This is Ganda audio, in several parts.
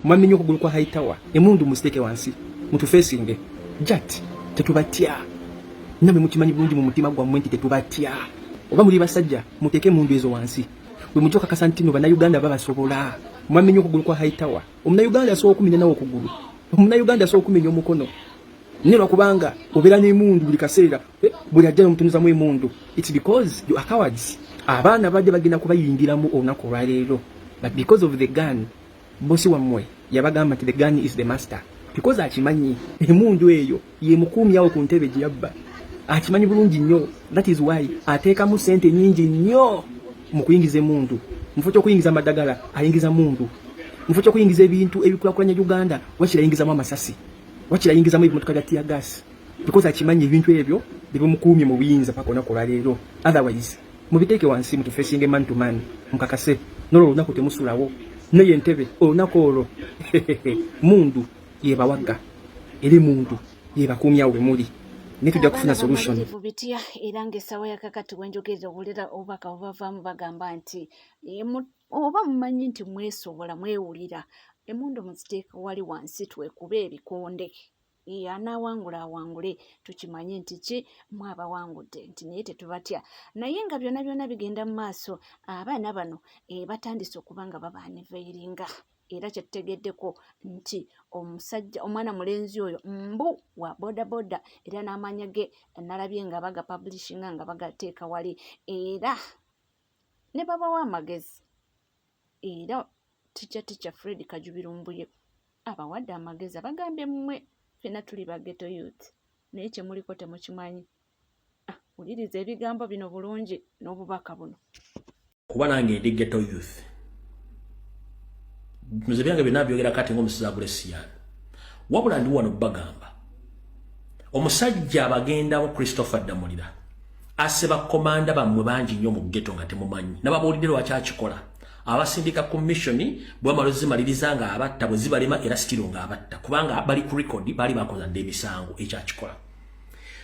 mwamenye okugulu kwa haitawa emundu musteke wansi mutu facing jat tetubatya namwe mukimanyi bulungi mu mutima gwa mwenti tetubatya oba muri basajja muteke mundu ezo wansi we mutoka kasantino bana Uganda babasobola mwamenye okugulu kwa haitawa omuna Uganda so okumenya nawo okugulu omuna Uganda so okumenya omukono nero kubanga obera ne mundu buli kaseera buli ajja mutunuza mu mundu it's because you are cowards abana badde bagina kubayingiramu onako lwaleero but because of the gun bosi wamwe yabagamba nti the gun is the master because akimanyi emundu eyo ye mukumi yawo ku ntebe giyabba akimanyi bulungi nnyo that is why ateeka mu sente nyingi nnyo mu kuyingiza mundu mufo kyo kuyingiza madagala ayingiza mundu mufo kyo kuyingiza ebintu ebikulakulanya Uganda wakira yingiza mu amasasi wakira yingiza mu ebimotoka bya tear gas because akimanyi ebintu ebyo bibe mukumi mu buyinza pako onako lwaleero otherwise mubiteke wansi mutu facing man to man mukakase nolo nako temusulawo naye entebe onako mundu yebawaga eri mundu yebakumya we muri nitujja kufuna solution vubitia irange sawa ya kakati wenjogeza obulira obaka obavamu bagamba nti oba mumanyi nti mwesobola mwewulira emundu muziteeka wali wansi twekube ebikonde anawangula awangule tukimanye nti ki mwaba wangudde nti naye tetubatya naye nga byonna bigenda mu maaso abaana bano batandise okubanga babaaniveiringa era kyetutegeddeko nti omusajja omwana mulenzi oyo mbu wa boda era n'amanya ge nalabye nga baga publishinga nga bagateeka wali era ne babawa amagezi era teacher Fred Kajubirumbuye abawadde amagezi abagambye mmwe fena tuli ba ghetto youth naye kyemuliko temukimanyi uliriza ebigambo bino bulungi n'obubaka buno kuba nange ndi ghetto youth muze byange byonna byogera kati ng'omusiza Blessian wabula ndi wano bagamba omusajja abagenda mu Christopher Damulira aseba komanda bamwe bangi nnyo mu ghetto nga temumanyi nababuulidde lwaki akikola abasindika commissioni bwe malozi maliriza nga abatta bwe zibalema era stilo nga abatta kubanga bali ku record bali bakoza ndemisango ekyakikola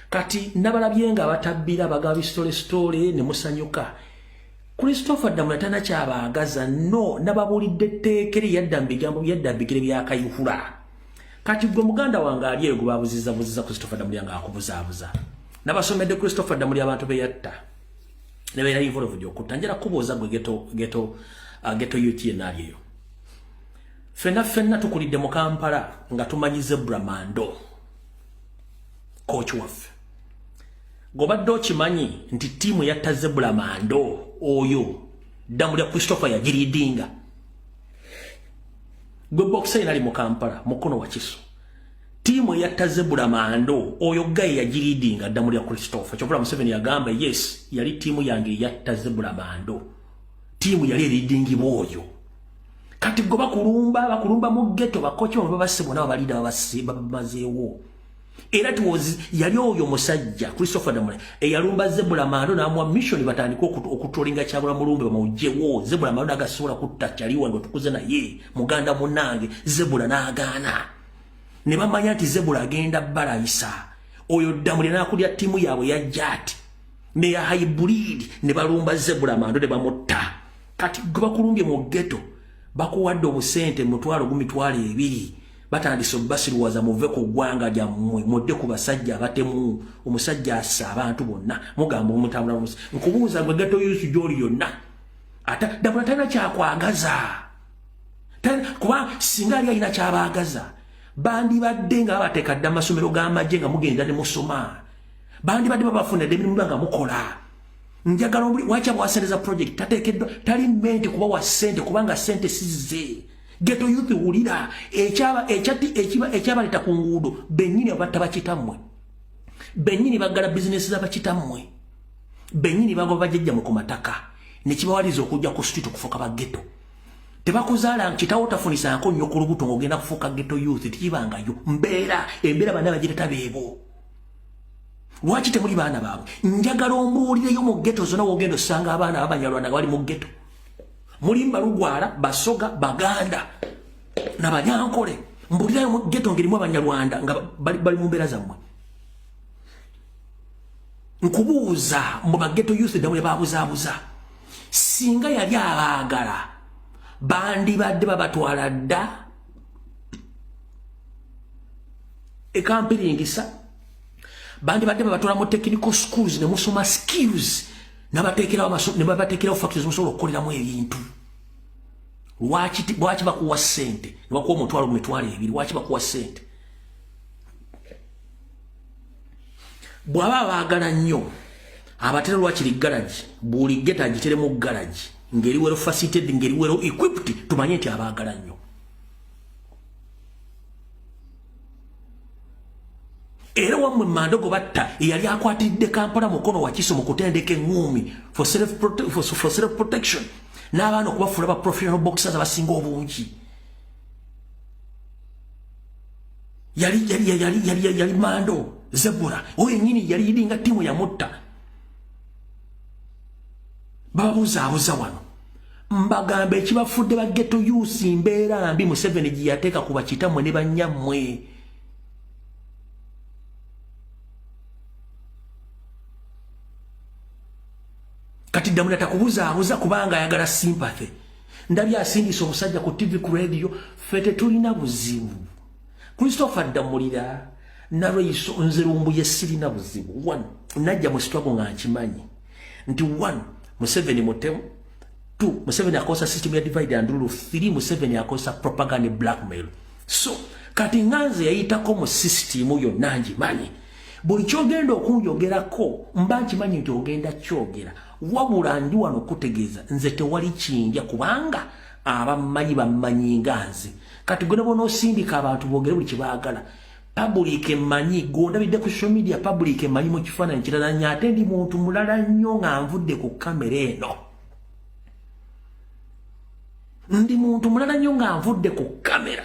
kati nabalabye nga abatabbira bagabi story ne musanyuka Christopher Damulira tana kyabagaza no nababulidde tteekere yadda mbigambo yadda bigire byakayuhula kati gwe muganda wange ali ego babuziza Christopher Damulira nga akubuzaabuza nabasomedde Christopher Damulira abantu be yatta ne bera involved okutanjira kuboza gwe ghetto youth yenaliyo fenna tukulidde mu Kampala nga tumanyize Bramando coach waffe gobadde okimanyi nti tiimu yatta Zebula Mando oyo Damulira Christopher yagiridinga gwe boxer nali mu Kampala mukono wa Kiso tiimu yatta Zebula Mando oyo gaye yagiridinga Damulira Christopher kyokula Museveni yagamba yes yali tiimu yange yatta Zebula Mando tiimu yali eridingi boyo kati go bakulumba mu ghetto bakochi babasebo nabo balida babamazeewo era tuwozi yali oyo musajja Christopher Damulira eyalumba Zebula Mando namwa mission batandika okutolinga kyabula mulumbe bamawjewo Zebula Mando agasobola kutta kyaliwa ndo tukuze na ye muganda munange Zebula naagaana ne bamanya nti Zebula agenda balayisa oyo Damulira nakulya timu yaabwe ya Jati ne ya hybrid ne balumba Zebula Mando ne bamutta kati gwe bakulumbye mu ghetto bakuwadde obusente mutwalo gumitwalo ebiri batandise basiruwaza muve ku gwanga lya mudde ku basajja abatemu omusajja assa abantu bonna mugamba omutambula nkubuuza gwe ghetto youth joli yonna ata Damulira tana kyakwagaza kuba singa ali alina kyabagaza bandi badde nga bateekadde amasomero g'amagye nga mugenda ne musoma bandi badde babafunidde emirimu nga mukola njagala wacha bwasereza project tatekeddwa tali mente kuba wa sente kubanga sente size ghetto youth ulira ekyaba leta ku nguudo bennyini abatta bakitamwe bennyini bagala business z'abakitamwe bennyini bago bajjajja mu kumataka ne kibawaliza okujja ku street okufuuka ba ghetto tebakuzaala nkitawo tafunisa nko nnyo ku lubuto ng'ogenda kufuuka ghetto youth tikibangayo embeera bana bagireta beebo lwaki temuli baana baabwe njagala ombuulireyo mu ghetto zonna wogenda osanga abaana b'Abanyarwanda nga bali mu ghetto mulimba Lugwala Basoga Baganda n'Abanyankole mbuulirayo mu ghetto ngerimu Abanyarwanda nga bali mu mbeera zammwe nkubuuza mu baghetto youth Damulira babuzaabuza singa yali abaagala bandibadde babatwala dda ekampiringisa bandi badde batwala mu technical schools ne musoma skills nabateekerawo factories musobola okukoleramu ebintu. Lwaki bakuwa ssente ne bakuwa omutwalo mu mitwalo ebiri? Lwaki bakuwa ssente? Bw'aba baagala nnyo abatera lwakiri garage buli geta agitere mu garage ngeri wero facilitated ngeri wero equipped tumanye nti abaagala nnyo. Era wamwe Mandogo batta eyali akwatidde Kampala mukono wa Kiso mu kutendeka eŋŋumi for self protection n'abaana okubafuula ba professional boxers abasinga obungi. Yali Mando Zebura oyo yennyini yali yidinga ttiimu yamutta. Bababuzaabuza wano mbagamba ekibafudde ba ghetto youth mbeera mbi Museveni gye yateeka ku bakitamwe ne bannyammwe. Kati Damula takubuzaabuza kubanga ayagala sympathy. Ndabye asindisa omusajja ku TV ku radio fete tulina buzibu. Christopher Damulira Nareiso Nzerumbuye sirina buzibu. One, najja mu struggle nga nkimanyi. Nti one, Museveni mutemu. Two, Museveni akosa system ya divide and rule. Three, Museveni akosa propaganda blackmail. So, kati nganze yayitako mu system yo nangi manyi. Buli kyogenda okunjogerako mba nkimanyi nti ogenda kyogera. Wabula ndi wano kutegeeza nze tewali kinja kubanga abammanyi bammanyi nga nze. Kati gwe bona osindika abantu boogere buli kye baagala. Public emanyi gondabidde ku social media public emanyi mu kifaananyi kirala ate ndi muntu mulala nnyo nga nvudde ku kamera eno. Ndi muntu mulala nnyo nga nvudde ku kamera.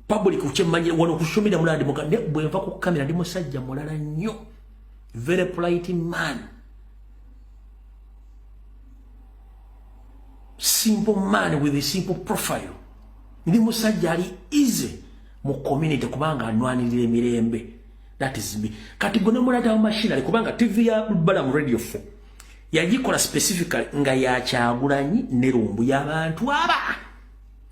Public uchemanyi wano ku social media mulala ndi bwe nva ku kamera ndi musajja mulala nnyo. Very polite man. Simple man with a simple profile. Ndi musajja ali easy mu community kubanga anwanirira emirembe. That is me. Kati gwe mulata wa machinery kubanga TV ya Balamu Radio 4 yagikola specifically nga ya Kyagulanyi ne Lumbu y'abantu aba.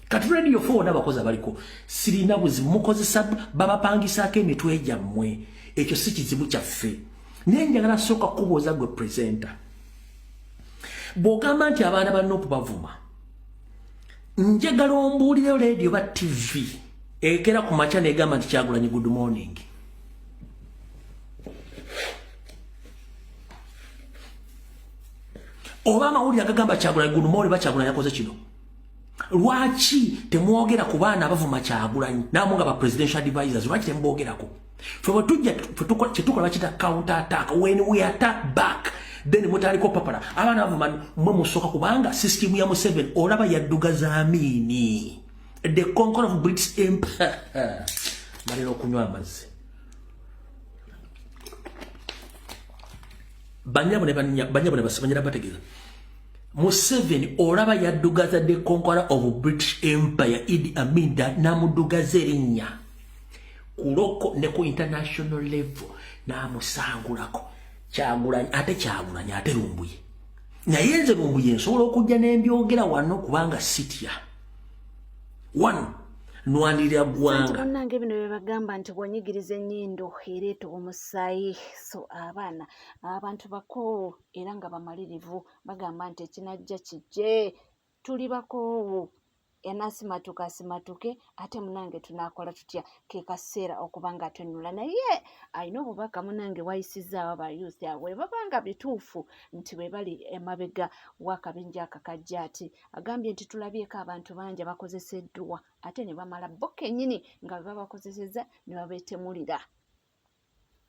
Kati Radio 4 n'abakozi baliko sirina buzibu mukozesa babapangisaako emitwe gyammwe. Ekyo si kizibu kyaffe. Naye njagala sooka kubuuza gwe presenter. Bw'ogamba nti abaana bannopu bavuma, njagala ombuulire radio ba TV ekera ku makya negamba nti Kyagulanyi good morning. Oba amawulire agagamba Kyagulanyi good morning Kyagulanyi yakoze kino. Lwaki temwogera ku baana abavuma Kyagulanyi namwe nga ba presidential advisors? Lwaki tembogerako? Fwe tukola bakita counter attack. When we attack back then mutaliko papala abaana bavuma mwe musoka kubanga system ya Museveni olaba yaddugaza amini. The conqueror of British Empire. Malero okunywa amazzi. Banyabo ne basabanyira bategeeza. Museveni olaba yaddugaza the conqueror of British Empire Idi Amin namudugaza erinnya. Kuloko ne ku international level namusangulako. Kyagulanyi ate Lumbuye. Naye nze Lumbuye nsobola okujja n'embyogera wano kubanga sitya. One, nwanirira gwanga. Bannange bino bye bagamba nti bwonyigiriza ennyindo ereeta omusaayi. So abaana abantu bakoowu era nga bamalirivu bagamba nti ekinajja kijje tuli bakoowu. Enasimatuka asimatuke ate munange tunaakola tutya ke kaseera okubanga twenula. Naye alina obubaka munange wayisizaawo abayuuthi abo babanga bituufu nti bwe bali emabega w'akabinja akakajja ati agambye nti tulabyeko abantu bangi abakozeseddwa ate ne bamala bo kennyini nga bwe babakozesezza ne babeetemulira.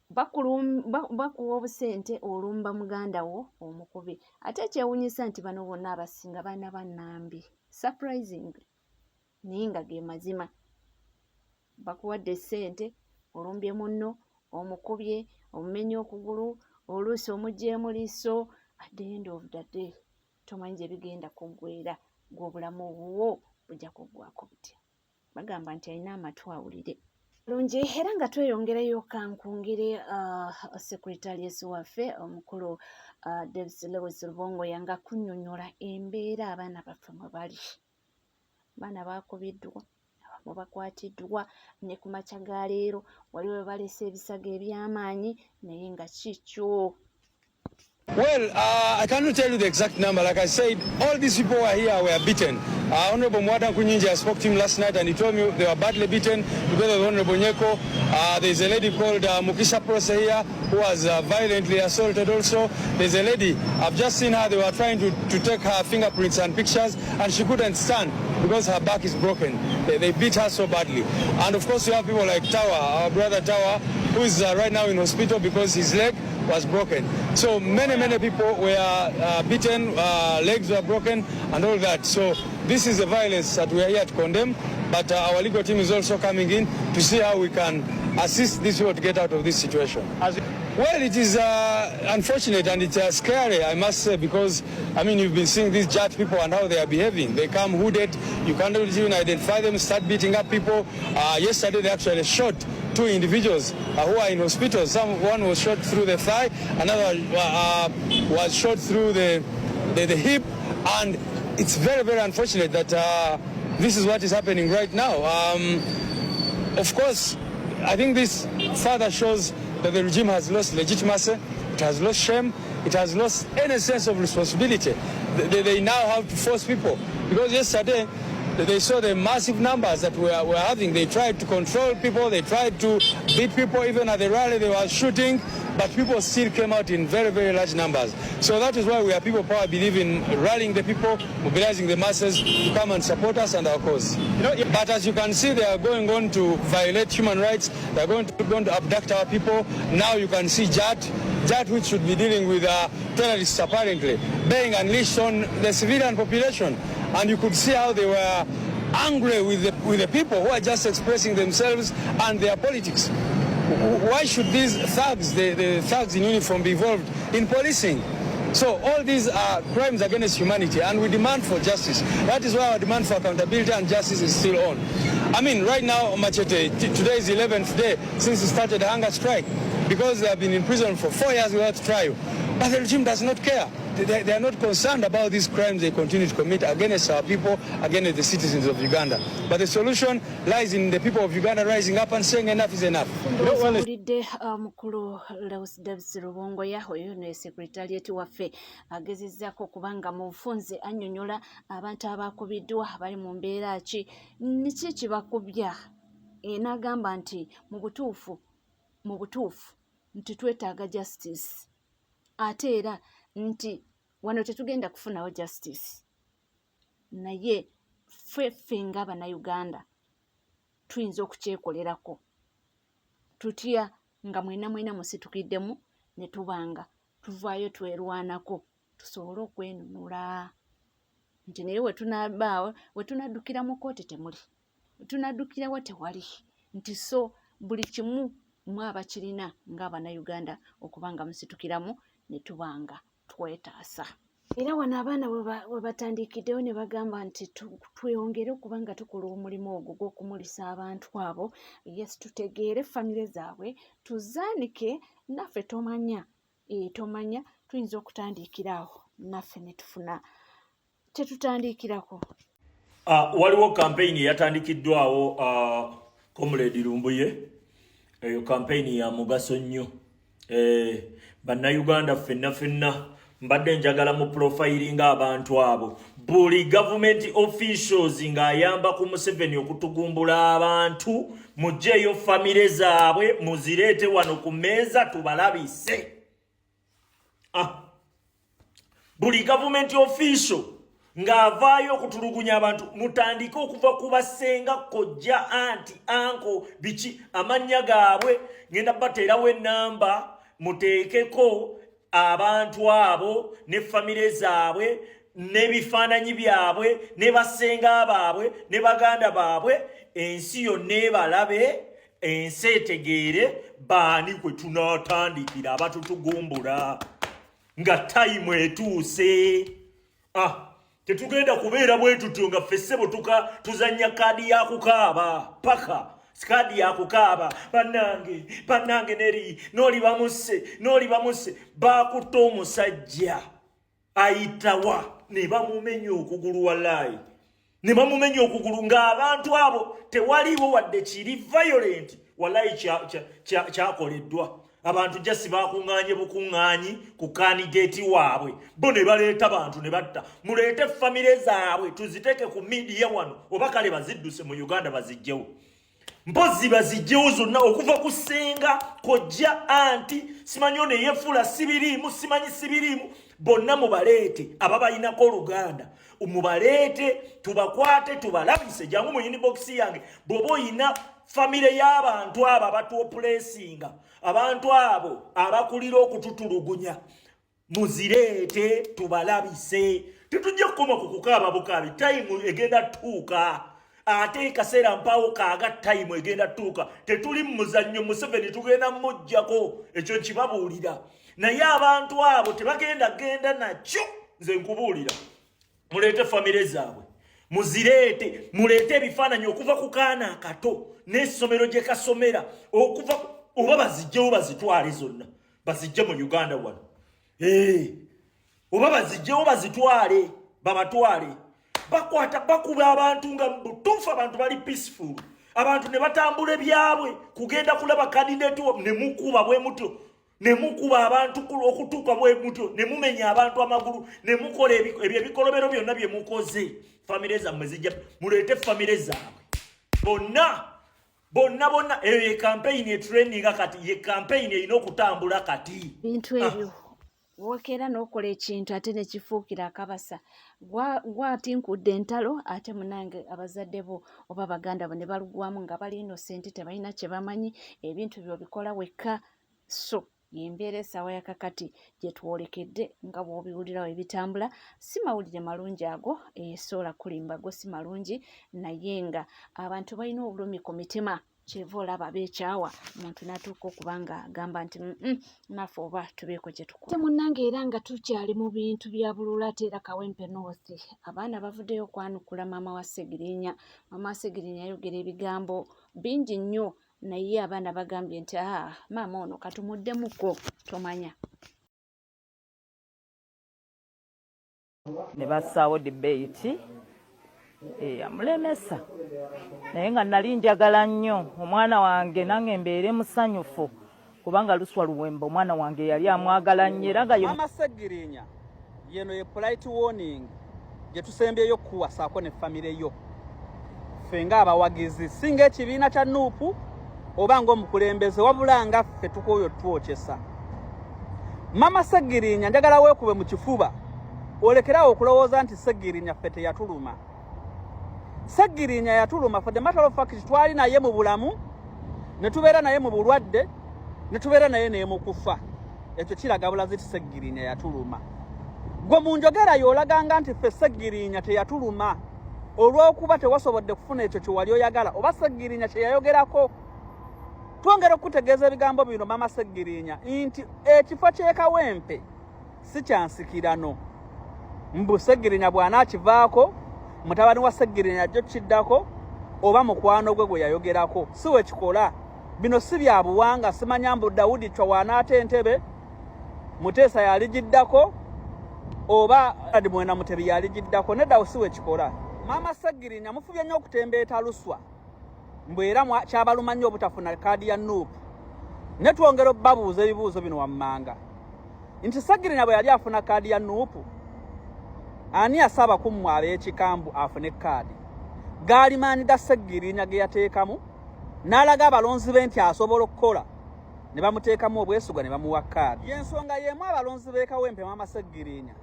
Bakuwa obusente olumba muganda wo omukubi ate kyewunyisa nti bano bonna abasinga baana bannambi. Surprising. Naye nga ge mazima. Bakuwadde ssente olumbye munno omukubye omumenye okugulu oluusi omuggyemu liiso. At the end of the day tomanyi gye bigenda kuggweera gw'obulamu obwo bujja kuggwako butya. Bagamba nti alina amatu awulire. Lungi era nga tweyongerayo kankungire secretariat waffe omukulu Davis Lewis Lubongo yanga kunnyonnyola embeera abaana baffe mwe bali. Baana baakubiddwa wabakwatiddwa ne ku makya ga leero waliwo balesa ebisago eby'amaanyi naye nga kikyo. Well, I cannot tell you the exact number. Like I said, all these people who are here were beaten. Honorable Mwada Kunyinji, I spoke to him last night and he told me they were badly beaten together with Honorable Nyeko. There's a lady called Mukisha Prose here who was violently assaulted also. There's a lady, I've just seen her, they were trying to take her fingerprints and pictures and she couldn't stand because her back is broken. They beat her so badly. And of course you have people like Tawa, our brother Tawa, who is right now in hospital because his leg was broken. So many people were beaten, legs were broken and all that. So this is the violence that we are here to condemn, but our legal team is also coming in to see how we can assist these people to get out of this situation. Well, it is unfortunate and it's scary, I must say, because, I mean, you've been seeing these Jat people and how they are behaving. They come hooded, you can't even identify them, start beating up people. Yesterday they actually shot 2 individuals who are in hospital. One was shot through the thigh, another was shot through the hip, and it's very unfortunate that this is what is happening right now. Of course, I think this further shows that the regime has lost legitimacy, it has lost shame, it has lost any sense of responsibility. They now have to force people, because yesterday they saw the massive numbers that we are having. They tried to control people, they tried to beat people, even at the rally they were shooting, but people still came out in very large numbers. So that is why we are People Power believe in rallying the people, mobilizing the masses to come and support us and our cause. But as you can see, they are going on to violate human rights, they are going to abduct our people. Now you can see Jat, which should be dealing with terrorists apparently, being unleashed on the civilian population. And you could see how they were angry with the people who are just expressing themselves and their politics. Why should these thugs, the thugs in uniform, be involved in policing? So all these are crimes against humanity, and we demand for justice. That is why our demand for accountability and justice is still on. I mean, right now, Machete, today is the 11th day since we started the hunger strike, because they have been in prison for 4 years without trial. But the regime does not care. They are not concerned about these crimes they continue to commit against our people, against the citizens of Uganda. But the solution lies in the people of Uganda rising up and saying enough is enough. Ndowulidde mukulu Lewis Davis Rubongoya oyo ne secretariat waffe agezezzaako kubanga mu bufunze annyonnyola abantu abakubiddwa bali mu mbeera ki niki kibakubya n'agamba nti mu butuufu nti twetaaga justice ate era nti wano tetugenda kufunawo justice naye ffe ng'Abannayuganda tuyinza okukyekolerako tutya nga mwena musitukiddemu ne tubanga tuvaayo twerwanako tusobole okwenunula nti naye we tunaddukira mu kooti temuli we tunaddukirawo tewali nti so buli kimu mwabakirina ng'Abannayuganda okubanga musitukiramu ne tubanga twetaasa. Era wano abaana we batandikiddewo ne bagamba nti tweyongere okuba nga tukola omulimu ogwo gw'okumulisa abantu abo. Yes, tutegeere famire zaabwe tuzaanike naffe tomanya tuyinza okutandikirawo naffe ne tufuna kyetutandikirako. Waliwo campaign yatandikiddwawo Comrade Lumbuye. Eyo campaign ya mugaso nnyo. Bannayuganda ffenna mbadde njagala mu profiling abantu abo. Buli government officials ng'ayamba ku Museveni okutugumbula abantu, mujjeeyo famire zaabwe muzireete wano ku mmeeza tubalabise. Buli government official ng'avaayo okutulugunya abantu, mutandike okuva ku basenga, kojja, anti, anko, biki amannya gaabwe, ngenda bateerawo ennamba, muteekeko abantu abo ne famire zaabwe n'ebifaananyi byabwe ne basenga baabwe ne baganda baabwe, ensi yonna ebalabe, ensi etegeere baani kwe tunaatandikira abatutugumbula nga tayimu etuuse. Tetugenda kubeera bwe tutyo nga ffe ssebo tuzannya kaadi ya kukaaba paka skadi ya kukaaba bannange neri noli bamusse bakutte omusajja ayitawa ne bamumenya okugulu wallahi ne bamumenya okugulu ng'abantu abo tewaliwo wadde kiri violent wallahi kyakoleddwa abantu jasi bakuŋŋaanye bukuŋŋaanyi ku kandidate waabwe bo ne baleeta bantu ne batta muleete famire zaabwe tuziteeke ku media wano oba kale bazidduse mu Uganda bazijjewo mpozi bazijjewo zonna okuva ku ssenga kojja anti simanyo ne yeefula sibiriimu simanyi sibiriimu bonna mubaleete ababayinako Oluganda mubaleete tubakwate tubalabise jangu mu inbox yange bw'oba oyina famire y'abantu abo abatuopulesinga abantu abo abakulira okututulugunya muzireete tubalabise tetujja kukoma ku kukaaba bukaabi tayimu egenda tuuka ate kaseera mpaawo kaaga tayimu egenda tuuka tetuli mu muzannyo Museveni tugenda mujjako ekyo nkibabuulira naye abantu abo tebagenda genda nakyo nze nkubuulira muleete famire zaabwe muzireete muleete ebifaananyi okuva ku kaana akato n'essomero gye kasomera okuva oba bazijjewo bazitwale zonna bazijje mu Uganda wano oba bazijjewo bazitwale babatwale bakwata bakuba abantu nga butuufu abantu bali peaceful abantu ne batambula ebyabwe kugenda kulaba candidate ne mukuba bwe mutyo ne mukuba abantu okutuuka bwe mutyo ne mumenya abantu amagulu ne mukola ebyo ebikolobero byonna bye mukoze famire zammwe zijja muleete famire zaabwe bonna eyo ye campaign ye training kati ye campaign erina okutambula kati bintu ebyo wokera n'okola ekintu ate ne kifuukira akabasa gwatinkudde entalo ate munange abazadde bo oba baganda bo ne balugwamu nga bali innocent tebalina kye bamanyi ebintu by'obikola wekka so yembeera essaawa yakakati gye twolekedde nga bw'obiwulirawo ebitambula si mawulire malungi ago esoola kulimba go si malungi naye nga abantu balina obulumi ku mitima kyeva olaba beekyawa omuntu n'atuuka okuba nga agamba nti naffe oba tubeeko kye tukola te munnange era nga tukyali mu bintu bya bulula ate era Kawempe North abaana bavuddeyo okwanukula maama wa Segirinya yayogera ebigambo bingi nnyo naye abaana bagambye nti maama ono katumuddemuko tomanya ne bassaawo debate amulemesa naye nga nali njagala nnyo omwana wange nange mbeere musanyufu kubanga Luswa Luwemba omwana wange yali amwagala nnyo era nga Maama Segirinya yeno ye polite warning gye tusembyeyo kuwasaako ne famire yo ffe ng'abawagizi singa ekibiina kya Nuupu oba ng'omukulembeze wabula nga ffe tukooyo twokyesa. Maama Segirinya njagala weekube mu kifuba olekerawo okulowooza nti Segirinya ffe teyatuluma. Segirinya yatuluma for the matter of fact twali naye mu bulamu ne tubeera naye mu bulwadde ne tubeera naye mu kufa ekyo kiraga bulazi ti Segirinya yatuluma. Gwe mu njogera y'olaganga nti ffe Segirinya teyatuluma olw'okuba tewasobodde kufuna ekyo kye wali oyagala oba Segirinya kye yayogerako. Twongera okutegeeza ebigambo bino Maama Segirinya nti ekifo ky'e Kawempe si kyansikirano mbu Segirinya bw'anaakivaako mutabani wa Segirinya ajja kiddako oba mukwano gwe yayogerako si we kikola bino si bya buwanga simanya mbu Daudi Chwawaanaate Entebe Muteesa yaligiddako oba Mwena Mutebi yaligiddako nedda si we kikola. Maama Segirinya mufubye nnyo okutembeeta Luswa mbu era kyabaluma nnyo obutafuna kaadi ya Nuupu ne twongera obbabuuza ebibuuzo bino wammanga nti Segirinya bwe yali afuna kaadi ya Nuupu ani asaba kummwe ab'ekikambu afune kaadi gaali maani ga Segirinya ge yateekamu n'alaga abalonzi be nti asobola okukola ne bamuteekamu obwesigwa ne bamuwa kaadi. Y'ensonga y'emu abalonzi b'e Kawempe Maama Segirinya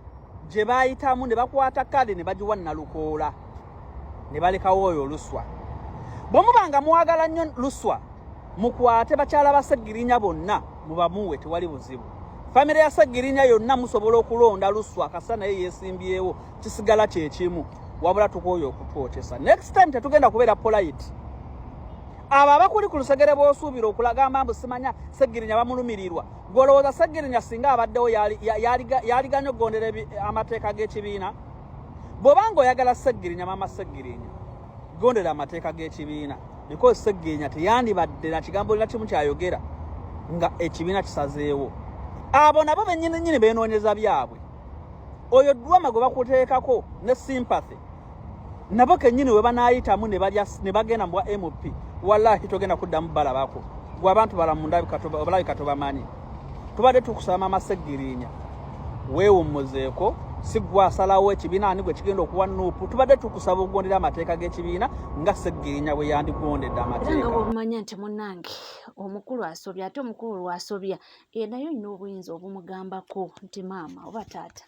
gye baayitamu ne bakwata kaadi ne bagiwa Nalukoola ne balekawo oyo Luswa. Bwe mubanga muwagala nnyo Luswa mukwate bakyala ba Segirinya bonna mubamuwe tewali buzibu. Famire ya Segirinya yonna musobola okulonda Luswa kasa naye yeesimbyewo kisigala kye kimu wabula tukooyo okutwokyesa. Next time tetugenda kubeera polite. Abo abakuli ku lusegere bw'osuubira okulagamba mbu simanya Segirinya bamulumirirwa gw'olowooza Segirinya singa abaddewo yaliganya okugondera amateeka g'ekibiina. Bw'obanga oyagala Segirinya Maama Segirinya gondera amateeka g'ekibiina because Segirinya teyandibadde na kigambo na kimu kyayogera nga ekibiina kisazeewo. Abo nabo bennyini beenoonyeza byabwe. Oyo Ddwama gwe bakuteekako ne sympathy nabo kenyini we banayitamu ne bagenda mu MP wallahi togenda kuddamu balabako gwe abantu balamunda obulabi katobamanyi tubadde tukusaba amasegirinya weewummuzeeko si gwe asalawo ekibiina ani gwe kigenda okuwa nuupu tubadde tukusaba okugondera amateeka g'ekibiina nga segirinya bwe yandigondedde amateeka era nga bw'omanya nti munnange omukulu asobya ate omukulu lwasobya naye olina obuyinza obumugambako nti maama oba taata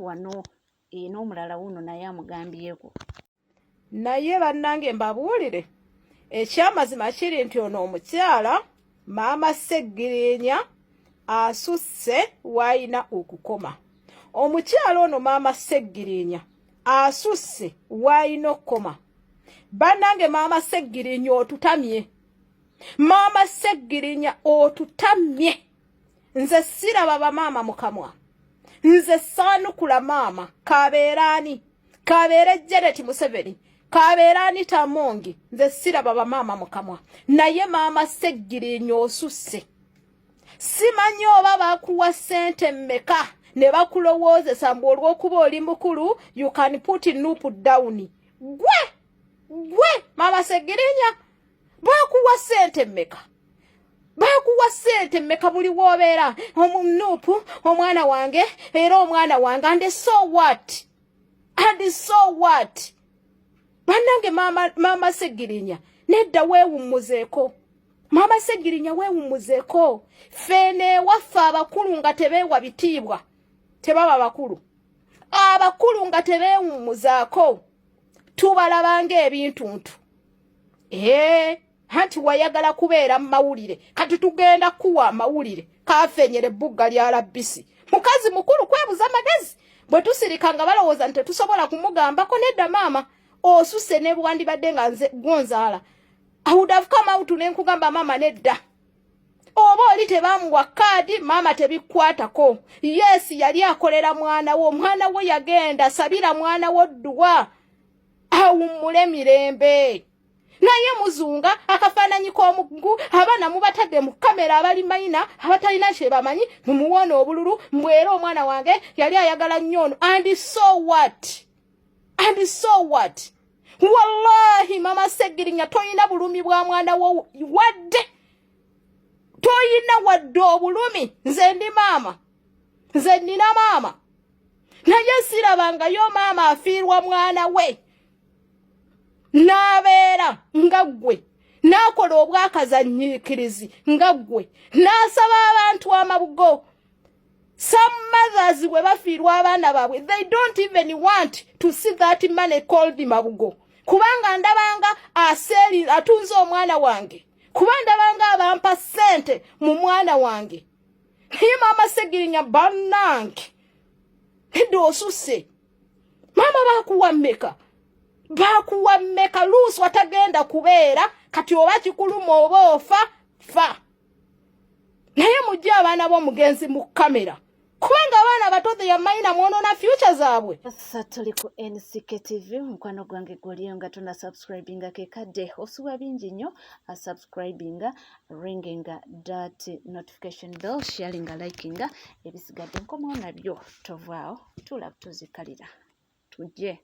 wano n'omulala wuno naye amugambyeko. Naye bannange mbabuulire ekyamazima kiri nti ono omukyala maama Segirinya asusse wayina okukoma. Omukyala ono maama Segirinya asusse wayina okukoma. Bannange maama Segirinya otutamye. Maama Segirinya otutamye. Nze siraba bamaama mukamwa. Nze saanukula maama kabeerani. Kabeere Janet Museveni. Kabeerani Tamongi. Nze siraba bamaama mukamwa. Naye maama Segirinya osusse. Simanyi oba bakuwa ssente mmeka ne bakulowoozesa mbu olw'okuba oli mukulu you can put Nuup down. Gwe maama Segirinya bakuwa ssente mmeka? Bakuwa ssente mmeka buli w'obeera Nuup omwana wange era omwana wange and so what? And so what? Bannange maama Segirinya nedda weewummuzeeko. Maama Segirinya weewummuzeeko. Fene waffe abakulu nga tebeewa bitiibwa. Tebaba bakulu. Abakulu nga tebeewummuzaako. Tubalabanga ebintuntu. Anti wayagala kubeera mu mawulire. Kati tugenda kuwa amawulire. Kafenyere bugga lya RBC. Mukazi mukulu kwebuza magezi. Bwe tusirika nga balowooza nti tusobola kumugambako nedda maama. Osusse ne bwandibadde nga nze gonzaala. I would have come out ne nkugamba maama nedda. Oba oli tebamuwa kaadi maama tebikwatako. Yes yali akolera mwana wo yagenda sabira mwana wo dduwa. Awummule mirembe. Naye muzunga akafaananyi k'omuggu abaana mubatadde mu kamera abali mayina abatalina kye bamanyi mumuwona obululu mbwera omwana wange yali ayagala nnyo ono. And so what? And so what? Wallahi maama Segirinya toyina bulumi bwa mwana wo wadde. Toyina wadde obulumi. Nze ndi maama. Nze nina maama. Naye sirabangayo maama afiirwa mwana we. N'abeera nga ggwe. N'akola obwakazanyiikirizi nga ggwe. N'asaba abantu amabugo. Some mothers we bafiirwa abaana baabwe. They don't even want to see that money called mabugo. Kubanga ndabanga aseri atunze omwana wange. Kubanga ndabanga abampa ssente mu mwana wange. Naye maama Segirinya bannange. Nedda osusse. Maama bakuwa mmeka? Bakuwa mmeka luusi watagenda kubeera kati oba kikuluma oba ofa fa. Naye mujje abaana b'omugenzi mu kamera. Kubanga abaana bato ya mayina mwonoona future zaabwe. Sasa tuli ku NCK TV mukwano gwange gwoliyo nga tuna subscribinga kekadde osuwa bingi nnyo subscribinga ringinga that notification bell sharinga likinga ebisigadde nkomawo nabyo tovaawo tulabutuzikalira tujje.